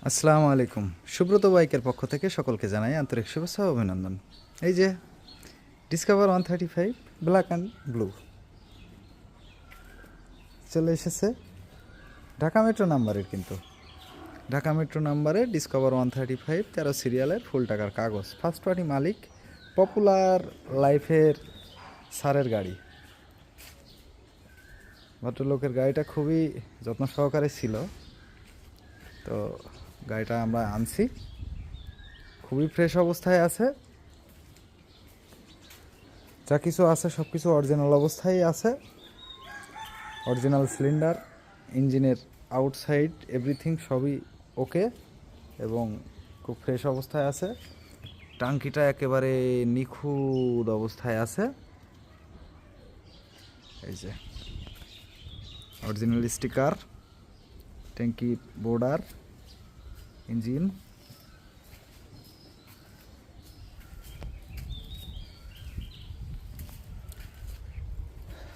আসসালামু আলাইকুম। সুব্রত বাইকের পক্ষ থেকে সকলকে জানাই আন্তরিক শুভেচ্ছা ও অভিনন্দন। এই যে ডিসকভার 135 ব্ল্যাক অ্যান্ড ব্লু চলে এসেছে ঢাকা মেট্রো নাম্বারের, কিন্তু ঢাকা মেট্রো নাম্বারের ডিসকভার 135 13 সিরিয়ালের ফুল টাকার কাগজ, ফার্স্ট পার্টি মালিক, পপুলার লাইফের সারের গাড়ি। ভদ্রলোকের গাড়িটা খুবই যত্ন সহকারে ছিল, তো গাড়িটা আমরা আনছি, খুবই ফ্রেশ অবস্থায় আছে। যা কিছু আছে সব কিছু অরিজিনাল অবস্থায় আছে। অরিজিনাল সিলিন্ডার, ইঞ্জিনের আউটসাইড এভরিথিং সবই ওকে এবং খুব ফ্রেশ অবস্থায় আছে। টাঙ্কিটা একেবারে নিখুঁত অবস্থায় আছে। এই যে অরিজিনাল স্টিকার, ট্যাঙ্কি বোর্ডার, ইঞ্জিন,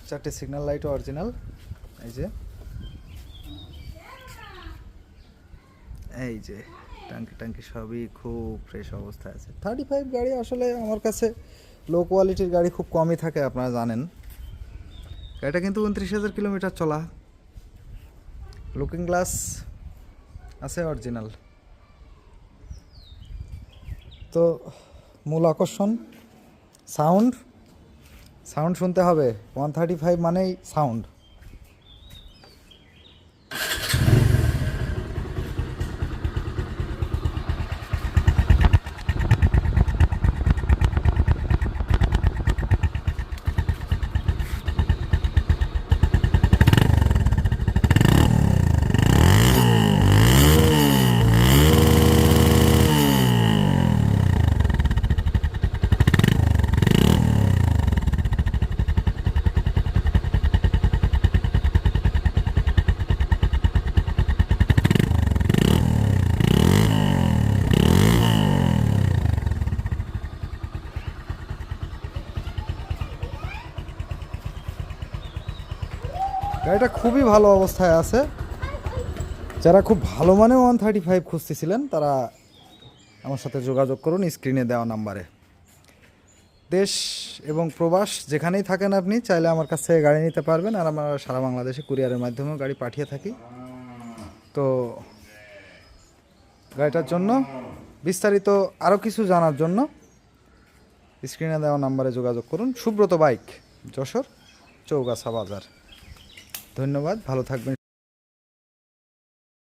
চারটে সিগন্যাল লাইটও অরিজিনাল। এই যে টাঙ্কি সবই খুব ফ্রেশ অবস্থায় আছে। 35 গাড়ি আসলে আমার কাছে লো কোয়ালিটির গাড়ি খুব কমই থাকে, আপনারা জানেন। গাড়িটা কিন্তু 29,000 কিলোমিটার চলা। লুকিং গ্লাস আছে অরিজিনাল। তো মূল আকর্ষণ সাউন্ড শুনতে হবে। 135 মানেই সাউন্ড। গাড়িটা খুবই ভালো অবস্থায় আছে। যারা খুব ভালো মানের 135 খুঁজতেছিলেন তারা আমার সাথে যোগাযোগ করুন স্ক্রিনে দেওয়া নাম্বারে। দেশ এবং প্রবাস যেখানেই থাকেন আপনি চাইলে আমার কাছ থেকে গাড়ি নিতে পারবেন, আর আমরা সারা বাংলাদেশে কুরিয়ারের মাধ্যমেও গাড়ি পাঠিয়ে থাকি। তো গাড়িটার জন্য বিস্তারিত আরও কিছু জানার জন্য স্ক্রিনে দেওয়া নাম্বারে যোগাযোগ করুন। সুব্রত বাইক, যশোর চৌগাছা বাজার। ধন্যবাদ, ভালো থাকবেন।